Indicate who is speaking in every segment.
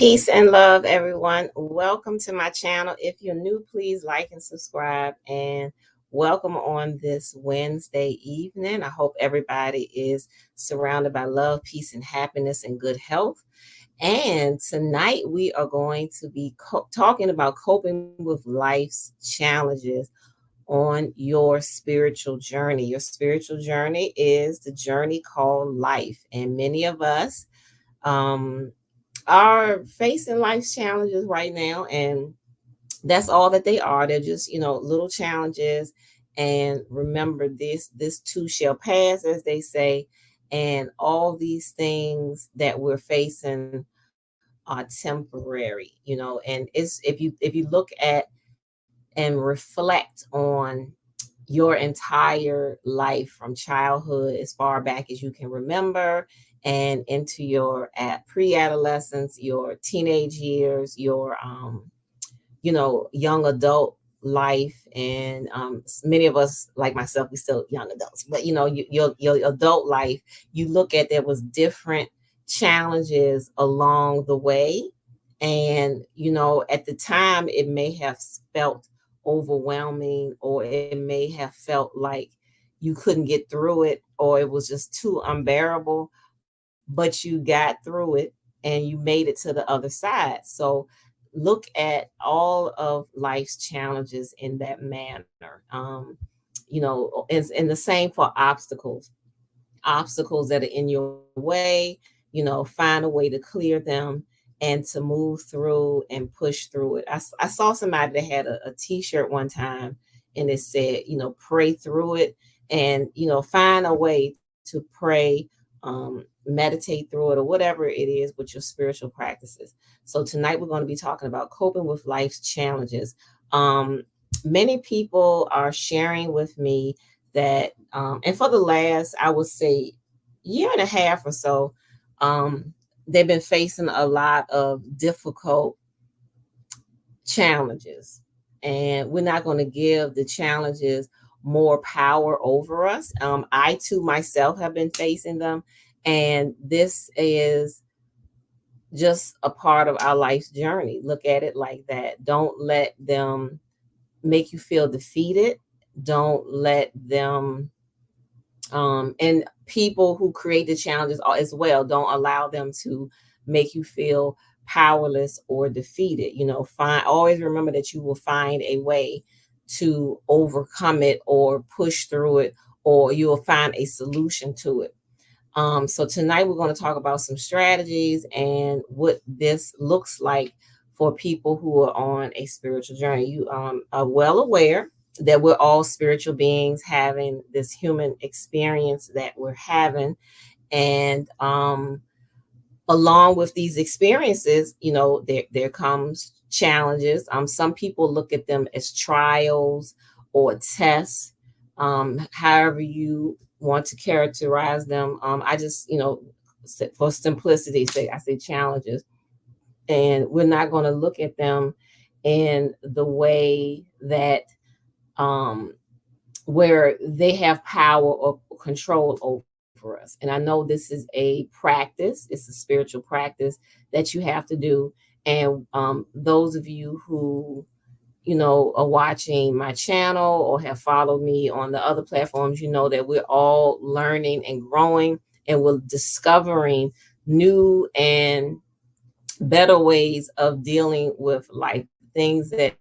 Speaker 1: Peace and love, everyone. Welcome to my channel. If you're new, please like and subscribe. And welcome on this Wednesday evening. I hope everybody is surrounded by love, peace, and happiness and good health. And tonight we are going to be talking about coping with life's challenges on your spiritual journey. Your spiritual journey is the journey called life. And many of us, are facing life's challenges right now, and that's all that they are. They're just, little challenges. And remember, this too shall pass, as they say. And all these things that we're facing are temporary, and it's if you look at and reflect on your entire life from childhood as far back as you can remember and into your pre-adolescence, your teenage years, your young adult life. And many of us, like myself, we still young adults, but your adult life, you look at, there was different challenges along the way. And at the time it may have felt overwhelming, or it may have felt like you couldn't get through it, or it was just too unbearable, but you got through it and you made it to the other side. So look at all of life's challenges in that manner. And the same for obstacles that are in your way. Find a way to clear them and to move through and push through it. I saw somebody that had a t-shirt one time, and it said, pray through it, and find a way to pray, meditate through it, or whatever it is with your spiritual practices. So tonight we're going to be talking about coping with life's challenges. Many people are sharing with me that, and for the last, I would say, year and a half or so, they've been facing a lot of difficult challenges. And we're not going to give the challenges more power over us. I too myself have been facing them. And this is just a part of our life's journey. Look at it like that. Don't let them make you feel defeated. Don't let them, and people who create the challenges as well, don't allow them to make you feel powerless or defeated. Always remember that you will find a way to overcome it or push through it, or you will find a solution to it. So tonight we're going to talk about some strategies and what this looks like for people who are on a spiritual journey. You are well aware that we're all spiritual beings having this human experience that we're having. And along with these experiences, there comes challenges. Some people look at them as trials or tests, however you want to characterize them. I just, for simplicity's sake, I say challenges. And we're not going to look at them in the way that where they have power or control over us. And I know this is a practice, it's a spiritual practice that you have to do. And those of you who are watching my channel or have followed me on the other platforms, that we're all learning and growing, and we're discovering new and better ways of dealing with life. Things that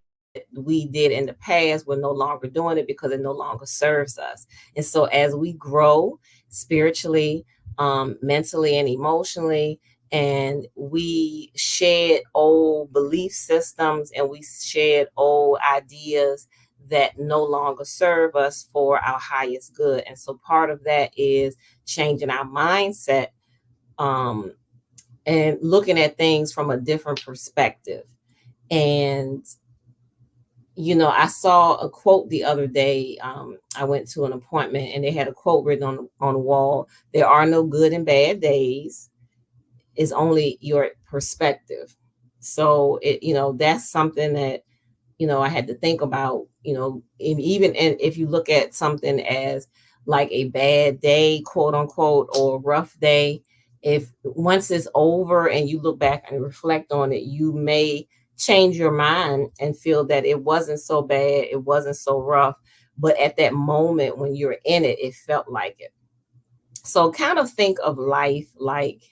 Speaker 1: we did in the past, we're no longer doing it because it no longer serves us. And so as we grow spiritually, mentally, and emotionally, and we shed old belief systems and we shed old ideas that no longer serve us for our highest good. And so part of that is changing our mindset, and looking at things from a different perspective. And I saw a quote the other day. I went to an appointment and they had a quote written on the wall: "There are no good and bad days. It's only your perspective." So that's something that I had to think about. And if you look at something as like a bad day, quote unquote, or a rough day, If once it's over and you look back and reflect on it, you may change your mind and feel that it wasn't so bad, it wasn't so rough, but at that moment when you're in it, it felt like it. So kind of think of life like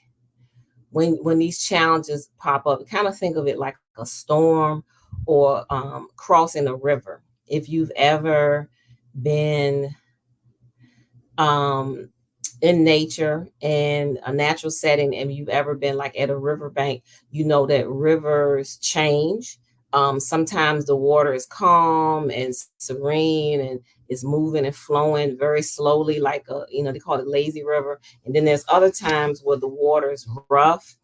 Speaker 1: when these challenges pop up, kind of think of it like a storm or crossing a river. If you've ever been um, in nature and a natural setting, and you've ever been like at a riverbank, you know that rivers change. Sometimes the water is calm and serene and is moving and flowing very slowly, like a, they call it lazy river. And then there's other times where the water is rough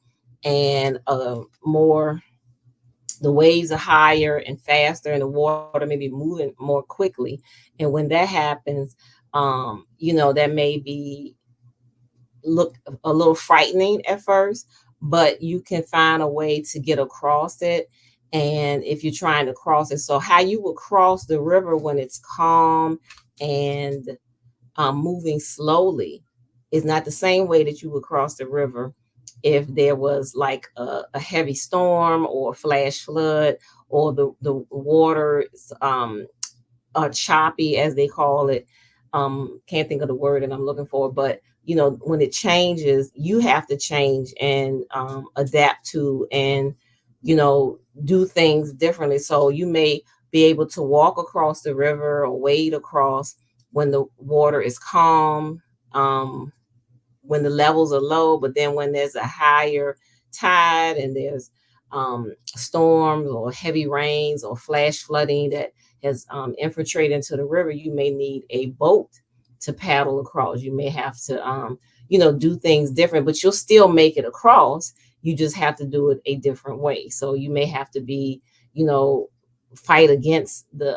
Speaker 1: and more, the waves are higher and faster, and the water may be moving more quickly. And when that happens, that may be look a little frightening at first, but you can find a way to get across it. And if you're trying to cross it, so how you would cross the river when it's calm and moving slowly is not the same way that you would cross the river if there was like a heavy storm or flash flood, or the water choppy, as they call it. Can't think of the word that I'm looking for, but when it changes, you have to change and adapt to, and do things differently. So you may be able to walk across the river or wade across when the water is calm, when the levels are low, but then when there's a higher tide and there's storms or heavy rains or flash flooding that has infiltrated into the river, you may need a boat to paddle across. You may have to, do things different, but you'll still make it across. You just have to do it a different way. So you may have to be, fight against the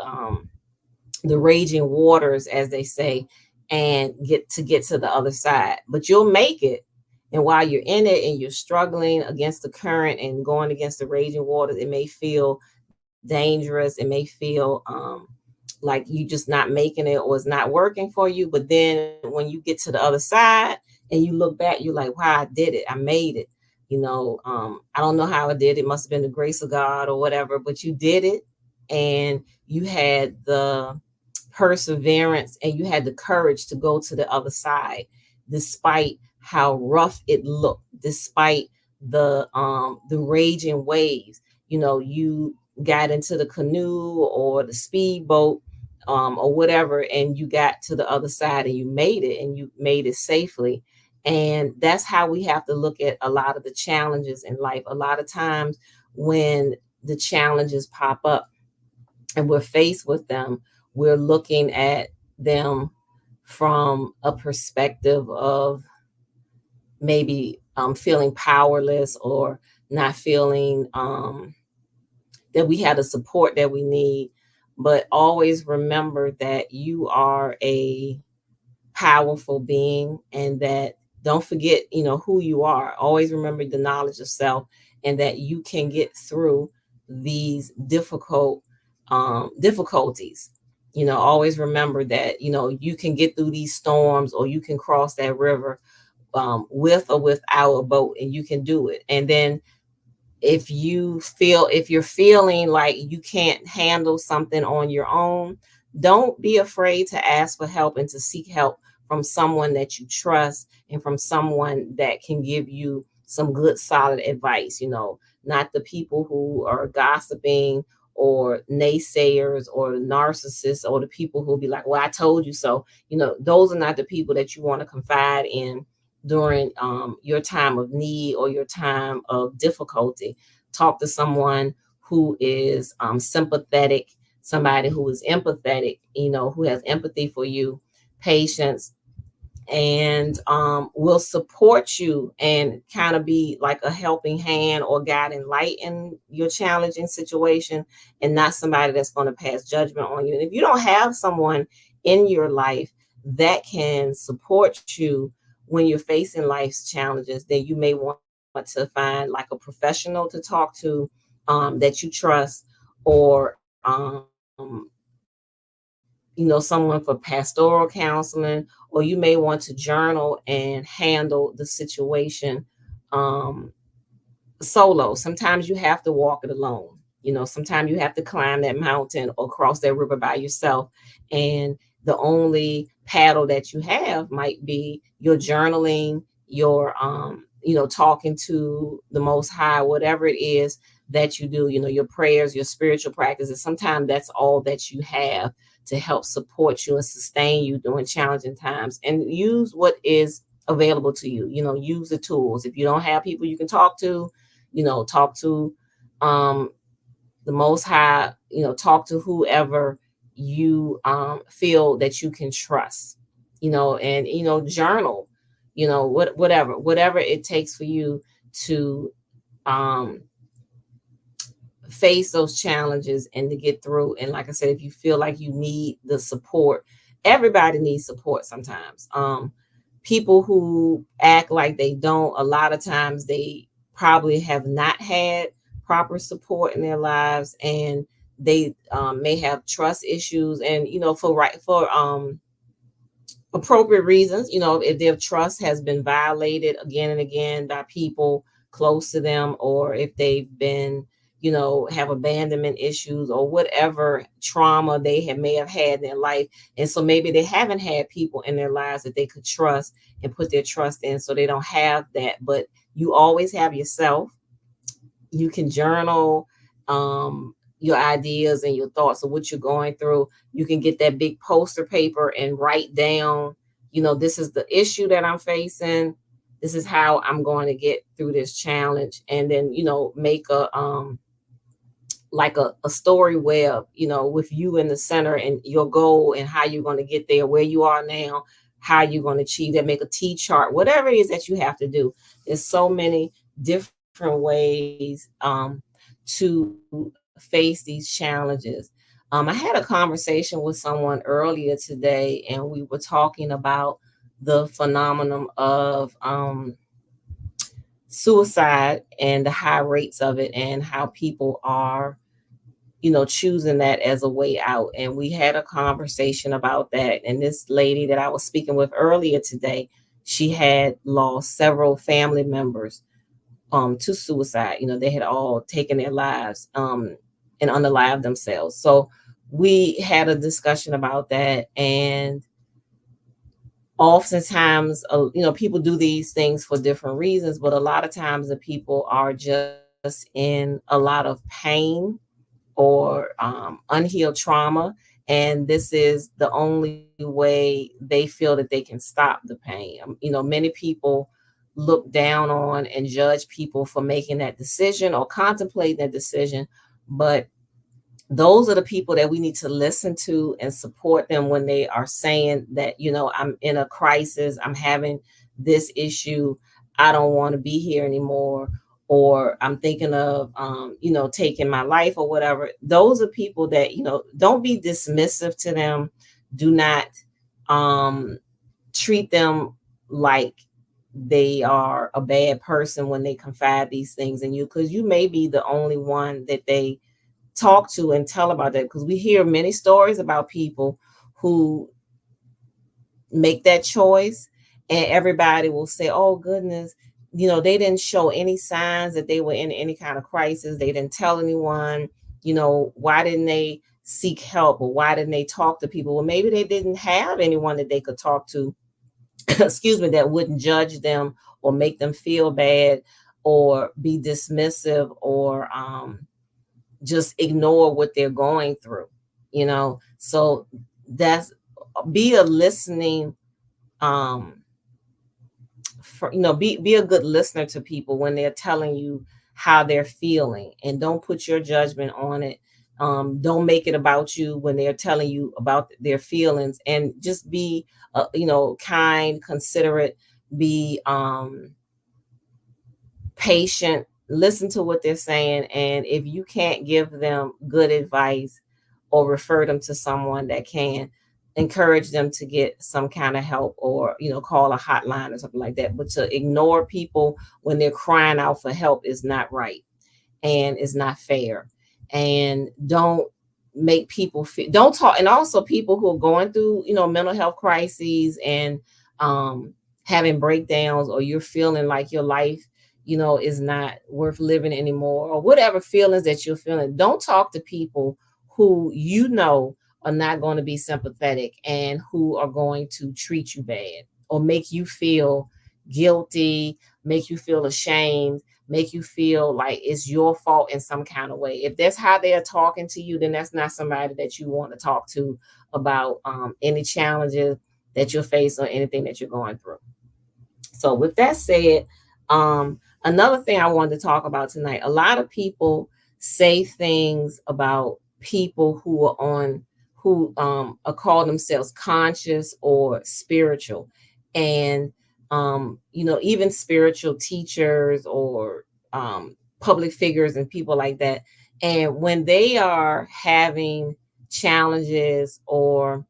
Speaker 1: raging waters, as they say, and get to the other side. But you'll make it. And while you're in it and you're struggling against the current and going against the raging waters, it may feel dangerous. It may feel like you just not making it, or it's not working for you. But then when you get to the other side and you look back, you're like, wow, I did it. I made it. I don't know how I did it. It must have been the grace of God or whatever, but you did it. And you had the perseverance and you had the courage to go to the other side, despite how rough it looked, despite the raging waves. You got into the canoe or the speedboat, or whatever, and you got to the other side and you made it, and you made it safely. And that's how we have to look at a lot of the challenges in life. A lot of times when the challenges pop up and we're faced with them, we're looking at them from a perspective of maybe feeling powerless, or not feeling that we have the support that we need. But always remember that you are a powerful being, and that don't forget, who you are. Always remember the knowledge of self, and that you can get through these difficulties. Always remember that, you can get through these storms, or you can cross that river with or without a boat, and you can do it. And then if you're feeling like you can't handle something on your own, don't be afraid to ask for help and to seek help from someone that you trust, and from someone that can give you some good solid advice. Not the people who are gossiping or naysayers or narcissists, or the people who'll be like, well, I told you so. Those are not the people that you want to confide in during your time of need or your time of difficulty. Talk to someone who is sympathetic, somebody who is empathetic, who has empathy for you, patience, and will support you and kind of be like a helping hand or guiding light in your challenging situation, and not somebody that's going to pass judgment on you. And if you don't have someone in your life that can support you when you're facing life's challenges, then you may want to find like a professional to talk to, that you trust, or someone for pastoral counseling, or you may want to journal and handle the situation um, solo. Sometimes you have to walk it alone. Sometimes you have to climb that mountain or cross that river by yourself. And the only paddle that you have might be your journaling, your talking to the most high, whatever it is that you do, your prayers, your spiritual practices. Sometimes that's all that you have to help support you and sustain you during challenging times. And use what is available to you. Use the tools. If you don't have people you can talk to, talk to um the most high, talk to whoever you feel that you can trust, and journal, whatever it takes for you to um face those challenges and to get through. And like I said, if you feel like you need the support, everybody needs support sometimes. People who act like they don't, a lot of times they probably have not had proper support in their lives, and they may have trust issues, and for appropriate reasons. If their trust has been violated again and again by people close to them, or if they've been, have abandonment issues or whatever trauma may have had in their life. And so maybe they haven't had people in their lives that they could trust and put their trust in. So they don't have that. But you always have yourself. You can journal your ideas and your thoughts of what you're going through. You can get that big poster paper and write down, this is the issue that I'm facing. This is how I'm going to get through this challenge. And then, make a story web, with you in the center and your goal and how you're going to get there, where you are now, how you're going to achieve that, make a T chart, whatever it is that you have to do. There's so many different ways to face these challenges. I had a conversation with someone earlier today, and we were talking about the phenomenon of suicide and the high rates of it, and how people are, choosing that as a way out. And we had a conversation about that. And this lady that I was speaking with earlier today, she had lost several family members to suicide. They had all taken their lives and unalived themselves. So we had a discussion about that. And oftentimes, people do these things for different reasons, but a lot of times the people are just in a lot of pain or unhealed trauma. And this is the only way they feel that they can stop the pain. Many people look down on and judge people for making that decision or contemplating that decision. But those are the people that we need to listen to and support them when they are saying that, I'm in a crisis, I'm having this issue, I don't want to be here anymore, or I'm thinking of, taking my life or whatever. Those are people that, don't be dismissive to them. Do not treat them like they are a bad person when they confide these things in you, because you may be the only one that they talk to and tell about that. Because we hear many stories about people who make that choice, and everybody will say, oh goodness, they didn't show any signs that they were in any kind of crisis. They didn't tell anyone. Why didn't they seek help, or why didn't they talk to people? Well, maybe they didn't have anyone that they could talk to excuse me, that wouldn't judge them or make them feel bad or be dismissive or just ignore what they're going through. So that's, be a listening be a good listener to people when they're telling you how they're feeling, and don't put your judgment on it. Don't make it about you when they're telling you about their feelings, and just be kind, considerate, be patient, listen to what they're saying. And if you can't give them good advice or refer them to someone that can, encourage them to get some kind of help, or call a hotline or something like that. But to ignore people when they're crying out for help is not right, and is not fair. And don't make people feel, don't talk. And also people who are going through, mental health crises and having breakdowns, or you're feeling like your life, is not worth living anymore, or whatever feelings that you're feeling. Don't talk to people who are not going to be sympathetic and who are going to treat you bad or make you feel guilty, make you feel ashamed, make you feel like it's your fault in some kind of way. If that's how they're talking to you, then that's not somebody that you want to talk to about any challenges that you're facing or anything that you're going through. So with that said, another thing I wanted to talk about tonight, a lot of people say things about people who are are call themselves conscious or spiritual. And even spiritual teachers or public figures and people like that. And when they are having challenges or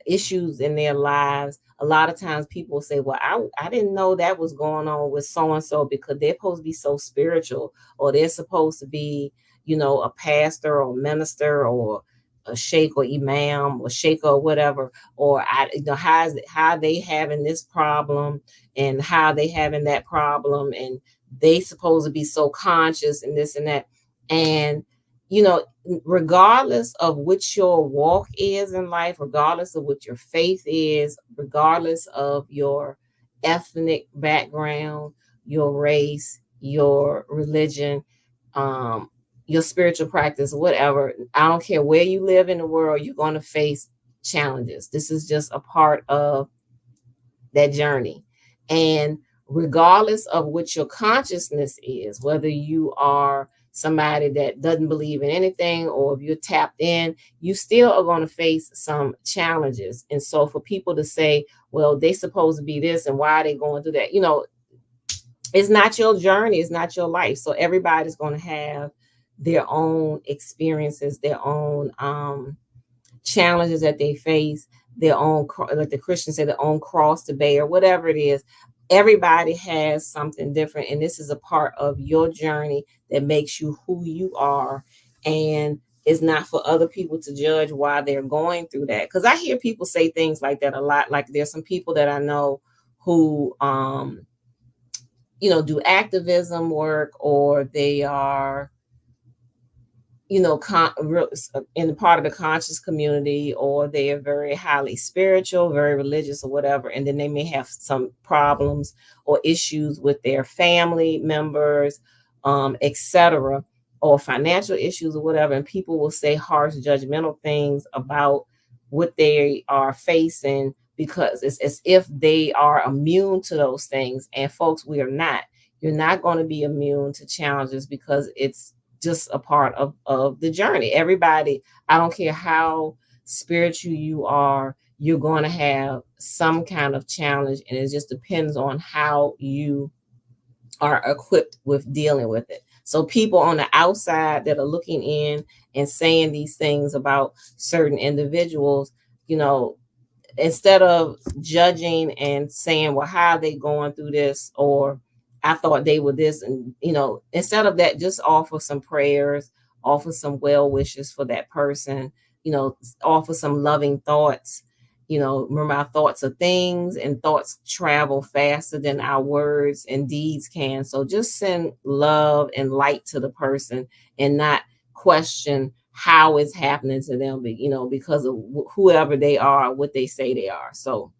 Speaker 1: issues in their lives, a lot of times people say, well, I didn't know that was going on with so and so, because they're supposed to be so spiritual, or they're supposed to be, a pastor or minister or a sheikh or imam or sheikh or whatever, or how they having this problem and how they having that problem, and they supposed to be so conscious and this and that. And regardless of what your walk is in life, regardless of what your faith is, regardless of your ethnic background, your race, your religion, um, your spiritual practice, whatever, I don't care where you live in the world, you're going to face challenges. This is just a part of that journey. And regardless of what your consciousness is, whether you are somebody that doesn't believe in anything or if you're tapped in, you still are going to face some challenges. And so for people to say, well, they supposed to be this and why are they going through that? It's not your journey, it's not your life. So everybody's going to have their own experiences, their own challenges that they face, their own, like the Christians say, their own cross to bear, whatever it is. Everybody has something different, and this is a part of your journey that makes you who you are. And it's not for other people to judge why they're going through that, because I hear people say things like that a lot. Like there's some people that I know who do activism work, or they are in the part of the conscious community, or they are very highly spiritual, very religious or whatever, and then they may have some problems or issues with their family members, etc., or financial issues or whatever, and people will say harsh judgmental things about what they are facing because it's as if they are immune to those things. And folks, we are not. You're not going to be immune to challenges, because it's just a part of the journey. Everybody, I don't care how spiritual you are, you're going to have some kind of challenge, and it just depends on how you are equipped with dealing with it. So people on the outside that are looking in and saying these things about certain individuals, instead of judging and saying, well, how are they going through this? Or I thought they were this. And, instead of that, just offer some prayers, offer some well wishes for that person, offer some loving thoughts. Remember, our thoughts are things, and thoughts travel faster than our words and deeds can. So just send love and light to the person, and not question how it's happening to them, because of whoever they are, what they say they are. So,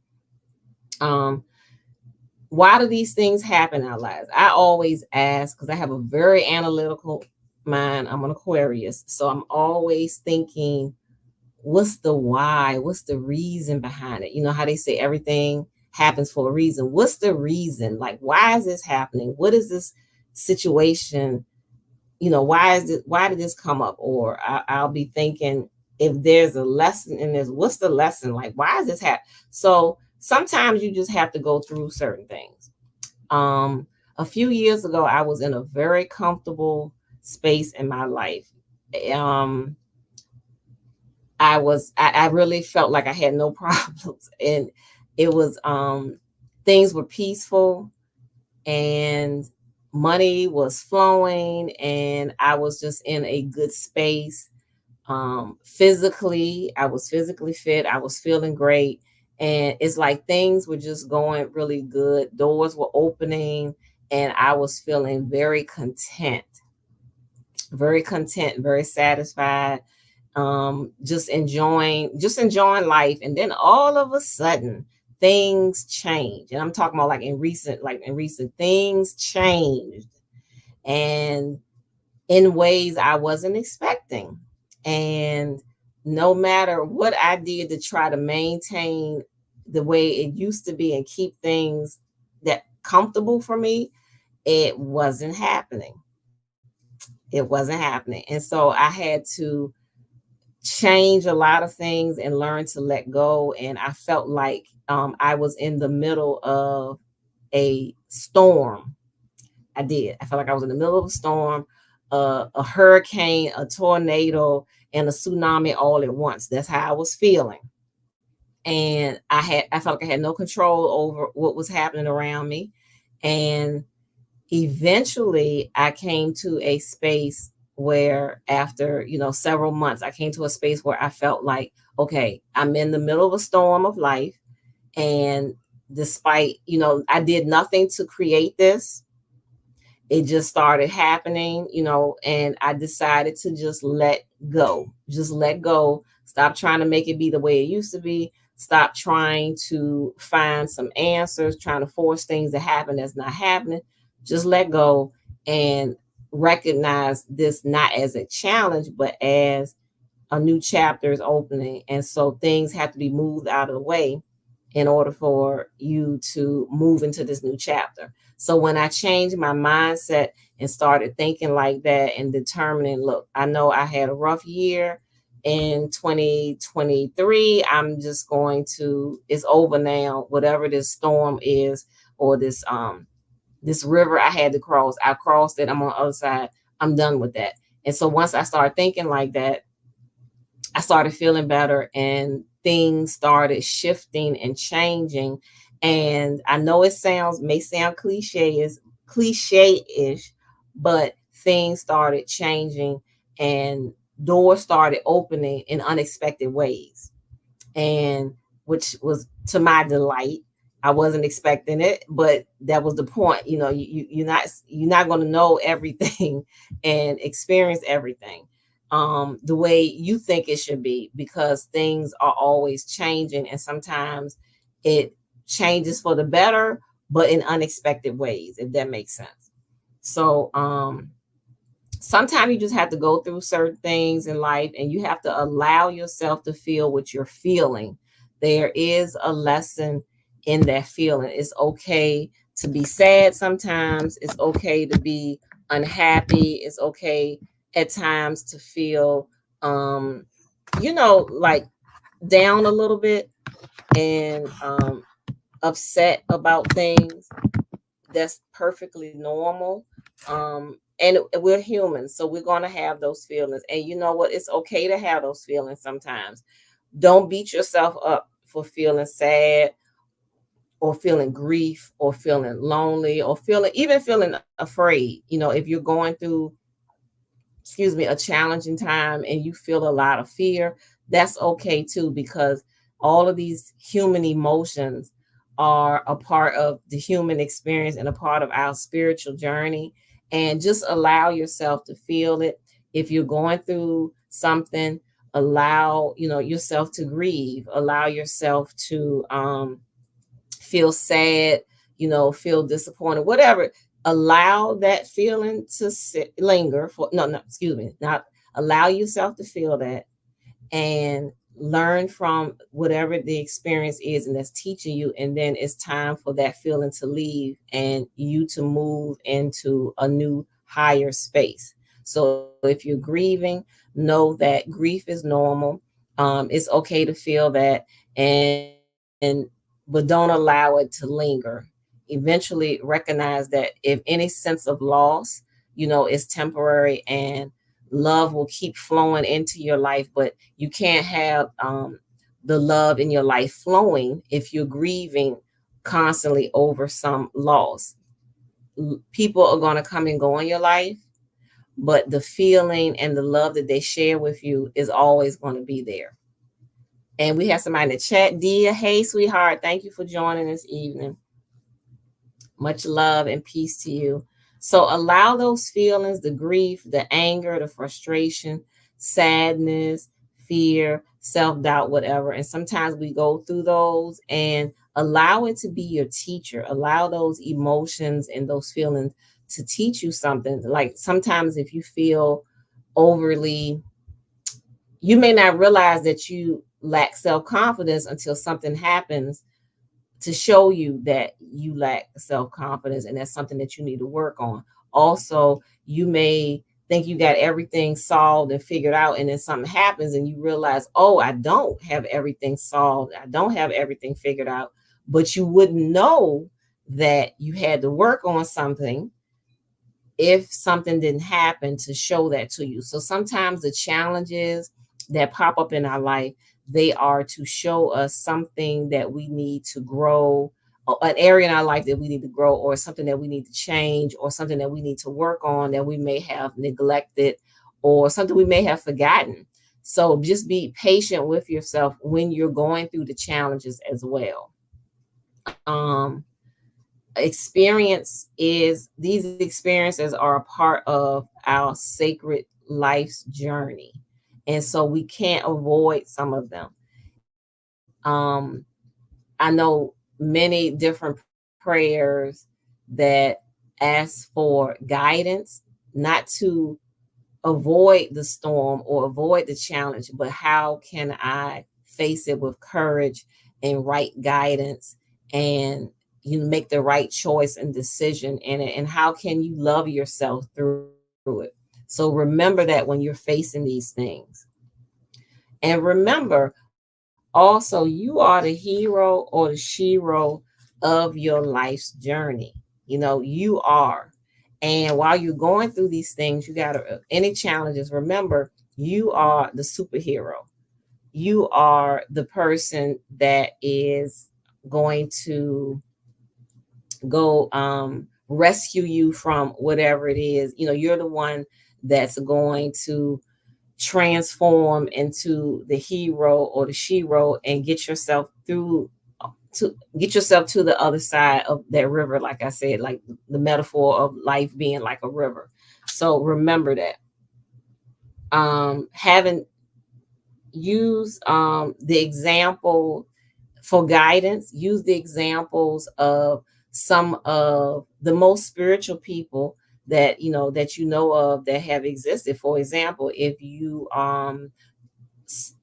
Speaker 1: why do these things happen in our lives? I always ask, because I have a very analytical mind. I'm an Aquarius, so I'm always thinking, what's the why? What's the reason behind it? You know how they say everything happens for a reason. What's the reason? Like, why is this happening? What is this situation? Why did this come up? Or I'll be thinking, if there's a lesson in this, what's the lesson? Like, why is this happening? So sometimes you just have to go through certain things. A few years ago, I was in a very comfortable space in my life. I really felt like I had no problems, and it was things were peaceful, and money was flowing, and I was just in a good space. Physically, I was physically fit. I was feeling great. And it's like things were just going really good. Doors were opening, and I was feeling very content, very satisfied, just enjoying life. And then all of a sudden, things change. And I'm talking about in recent things changed, and in ways I wasn't expecting. And no matter what I did to try to maintain the way it used to be and keep things that comfortable for me, it wasn't happening. It wasn't happening. And so I had to change a lot of things and learn to let go. And I felt like I was in the middle of a storm. I did. I felt like I was in the middle of a storm, a hurricane, a tornado, and a tsunami all at once. That's how I was feeling. And I felt like I had no control over what was happening around me. And eventually I came to a space where, after, several months, I came to a space where I felt like, okay, I'm in the middle of a storm of life. And despite, I did nothing to create this, it just started happening, and I decided to just let go. Just let go. Stop trying to make it be the way it used to be. Stop trying to find some answers, trying to force things to happen that's not happening. Just let go and recognize this not as a challenge, but as a new chapter is opening. And so things have to be moved out of the way in order for you to move into this new chapter. So when I changed my mindset and started thinking like that and determining, look, I know I had a rough year in 2023. I'm just going to, it's over now, whatever this storm is, or this river I had to cross. I crossed it. I'm on the other side. I'm done with that. And so once I started thinking like that, I started feeling better, and things started shifting and changing. And I know may sound cliche-ish, but things started changing, and doors started opening in unexpected ways. And which was to my delight. I wasn't expecting it, but that was the point. You're not going to know everything and experience everything the way you think it should be, because things are always changing, and sometimes it changes for the better, but in unexpected ways, if that makes sense. So sometimes you just have to go through certain things in life, and you have to allow yourself to feel what you're feeling. There is a lesson in that feeling. It's okay to be sad sometimes. It's okay to be unhappy. It's okay at times to feel like down a little bit, and upset about things. That's perfectly normal. And we're human, so we're going to have those feelings. And you know what? It's okay to have those feelings sometimes. Don't beat yourself up for feeling sad, or feeling grief, or feeling lonely, or feeling afraid. If you're going through, a challenging time, and you feel a lot of fear, that's okay too, because all of these human emotions are a part of the human experience and a part of our spiritual journey. And just allow yourself to feel it. If you're going through something, allow yourself to grieve, allow yourself to feel sad, feel disappointed, whatever. Allow that feeling to linger for, no, excuse me, not allow yourself to feel that, and learn from whatever the experience is, and that's teaching you. And then it's time for that feeling to leave, and you to move into a new higher space. So if you're grieving, know that grief is normal. It's okay to feel that, and but don't allow it to linger. Eventually recognize that if any sense of loss, is temporary, and love will keep flowing into your life. But you can't have the love in your life flowing if you're grieving constantly over some loss. People are going to come and go in your life, but the feeling and the love that they share with you is always going to be there. And we have somebody in the chat. Dia, hey, sweetheart. Thank you for joining this evening. Much love and peace to you. So allow those feelings, the grief, the anger, the frustration, sadness, fear, self-doubt, whatever. And sometimes we go through those, and allow it to be your teacher. Allow those emotions and those feelings to teach you something. Like sometimes if you feel overly, you may not realize that you lack self-confidence until something happens to show you that you lack self-confidence, and that's something that you need to work on. Also, you may think you got everything solved and figured out, and then something happens and you realize, oh, I don't have everything solved, I don't have everything figured out. But you wouldn't know that you had to work on something if something didn't happen to show that to you. So sometimes the challenges that pop up in our life, they are to show us something that we need to grow, an area in our life that we need to grow, or something that we need to change, or something that we need to work on that we may have neglected, or something we may have forgotten. So just be patient with yourself when you're going through the challenges as well. Experience is These experiences are a part of our sacred life's journey, and so we can't avoid some of them. I know many different prayers that ask for guidance, not to avoid the storm or avoid the challenge, but how can I face it with courage and right guidance, and you make the right choice and decision in it, and how can you love yourself through it. So remember that when you're facing these things. And remember also, you are the hero or the shero of your life's journey. You are. And while you're going through these things, you got to, any challenges, remember, you are the superhero. You are the person that is going to go rescue you from whatever it is. You're the one that's going to transform into the hero or the shero and get yourself to the other side of that river. Like I said, like the metaphor of life being like a river. So remember that. Having used the example for guidance, use the examples of some of the most spiritual people that that have existed. For example, if you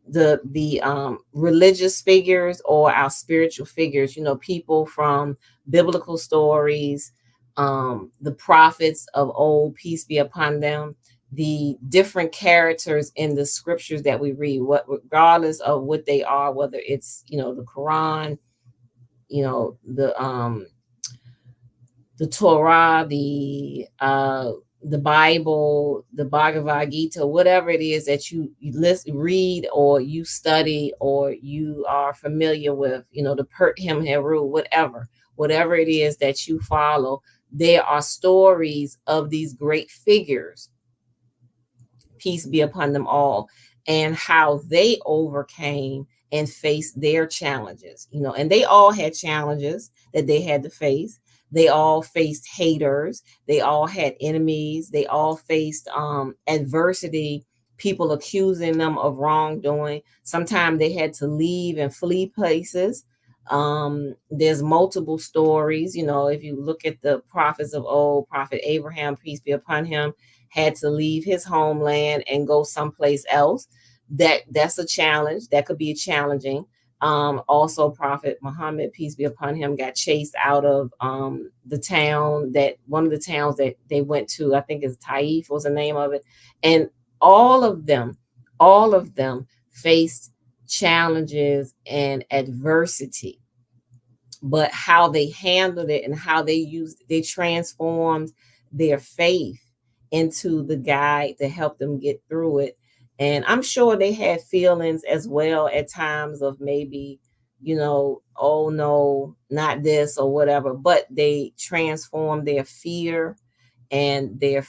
Speaker 1: the religious figures or our spiritual figures, people from biblical stories, the prophets of old, peace be upon them, the different characters in the scriptures that we read, what regardless of what they are, whether it's the Quran, you know the Torah, the Bible, the Bhagavad Gita, whatever it is that you read or you study or you are familiar with, the Pert Him Heru, whatever it is that you follow, there are stories of these great figures, peace be upon them all, and how they overcame and faced their challenges, and they all had challenges that they had to face. They all faced haters. They all had enemies. They all faced adversity, people accusing them of wrongdoing. Sometimes they had to leave and flee places. There's multiple stories. If you look at the prophets of old, Prophet Abraham, peace be upon him, had to leave his homeland and go someplace else. That's a challenge. That could be challenging. Also, Prophet Muhammad, peace be upon him, got chased out of one of the towns that they went to. I think it's Taif was the name of it. And all of them faced challenges and adversity, but how they handled it and how they transformed their faith into the guide to help them get through it. And I'm sure they had feelings as well at times of maybe, oh no, not this or whatever, but they transformed their fear and their,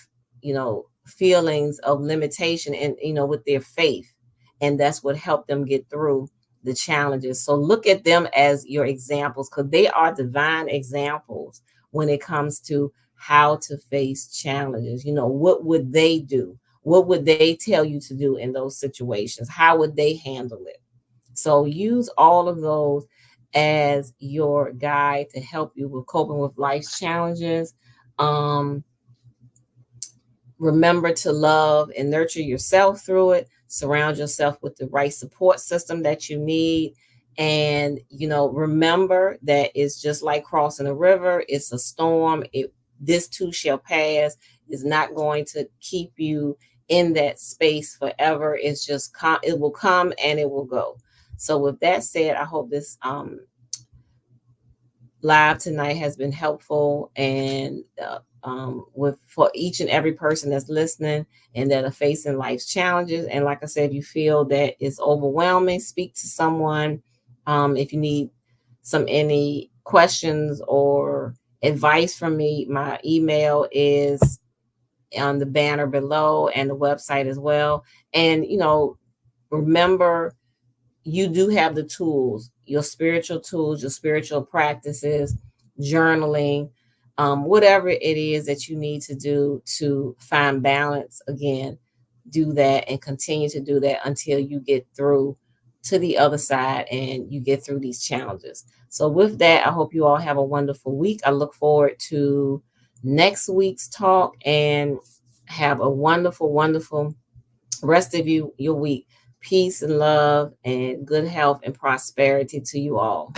Speaker 1: feelings of limitation and, with their faith. And that's what helped them get through the challenges. So look at them as your examples, because they are divine examples when it comes to how to face challenges. What would they do? What would they tell you to do in those situations? How would they handle it? So use all of those as your guide to help you with coping with life's challenges. Um, Remember to love and nurture yourself through it. Surround yourself with the right support system that you need. And, remember that it's just like crossing a river. It's a storm. This too shall pass. It's not going to keep you in that space forever. It's just, it will come and it will go. So with that said, I hope this live tonight has been helpful, and with for each and every person that's listening and that are facing life's challenges. And like I said, if you feel that it's overwhelming, speak to someone. If you need any questions or advice from me, my email is on the banner below and the website as well. And remember, you do have the tools, your spiritual tools, your spiritual practices, journaling, whatever it is that you need to do to find balance. Again, do that and continue to do that until you get through to the other side and you get through these challenges. So with that, I hope you all have a wonderful week. I look forward to next week's talk, and have a wonderful, wonderful rest of your week. Peace and love and good health and prosperity to you all.